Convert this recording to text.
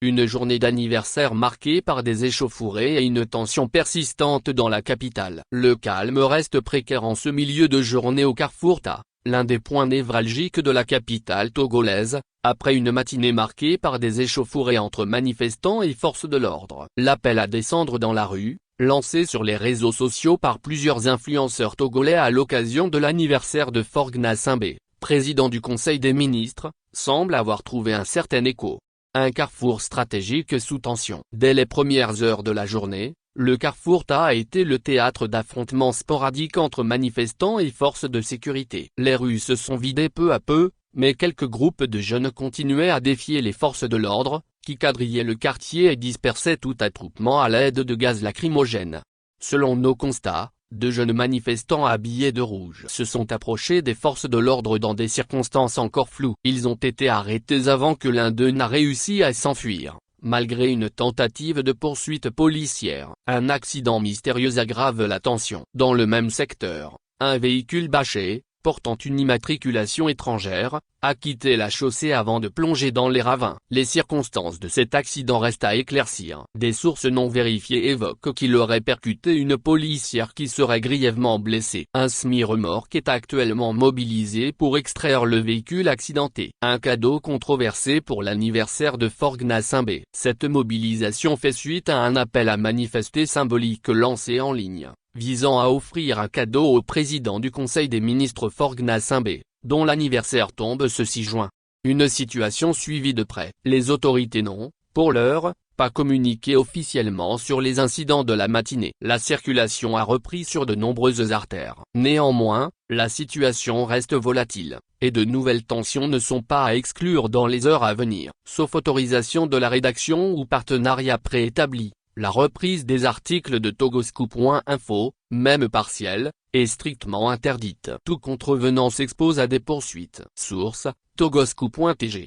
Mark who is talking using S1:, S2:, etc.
S1: Une journée d'anniversaire marquée par des échauffourées et une tension persistante dans la capitale. Le calme reste précaire en ce milieu de journée au Carrefour Ta, l'un des points névralgiques de la capitale togolaise, après une matinée marquée par des échauffourées entre manifestants et forces de l'ordre. L'appel à descendre dans la rue, lancé sur les réseaux sociaux par plusieurs influenceurs togolais à l'occasion de l'anniversaire de Faure Gnassingbé, président du Conseil des ministres, semble avoir trouvé un certain écho. Un carrefour stratégique sous tension. Dès les premières heures de la journée, le Carrefour Ta a été le théâtre d'affrontements sporadiques entre manifestants et forces de sécurité. Les rues se sont vidées peu à peu, mais quelques groupes de jeunes continuaient à défier les forces de l'ordre, qui quadrillaient le quartier et dispersaient tout attroupement à l'aide de gaz lacrymogènes. Selon nos constats, de jeunes manifestants habillés de rouge se sont approchés des forces de l'ordre dans des circonstances encore floues. Ils ont été arrêtés avant que l'un d'eux n'a réussi à s'enfuir, malgré une tentative de poursuite policière. Un accident mystérieux aggrave la tension. Dans le même secteur, un véhicule bâché, portant une immatriculation étrangère, a quitté la chaussée avant de plonger dans les ravins. Les circonstances de cet accident restent à éclaircir. Des sources non vérifiées évoquent qu'il aurait percuté une policière qui serait grièvement blessée. Un semi-remorque est actuellement mobilisé pour extraire le véhicule accidenté. Un cadeau controversé pour l'anniversaire de Faure Gnassingbé. Cette mobilisation fait suite à un appel à manifester symbolique lancé en ligne, visant à offrir un cadeau au président du Conseil des ministres Faure Gnassingbé, dont l'anniversaire tombe ce 6 juin. Une situation suivie de près. Les autorités n'ont, pour l'heure, pas communiqué officiellement sur les incidents de la matinée. La circulation a repris sur de nombreuses artères. Néanmoins, la situation reste volatile, et de nouvelles tensions ne sont pas à exclure dans les heures à venir. Sauf autorisation de la rédaction ou partenariat préétabli, la reprise des articles de Togoscoop.info, même partielle, est strictement interdite. Tout contrevenant s'expose à des poursuites. Source, Togoscoop.tg.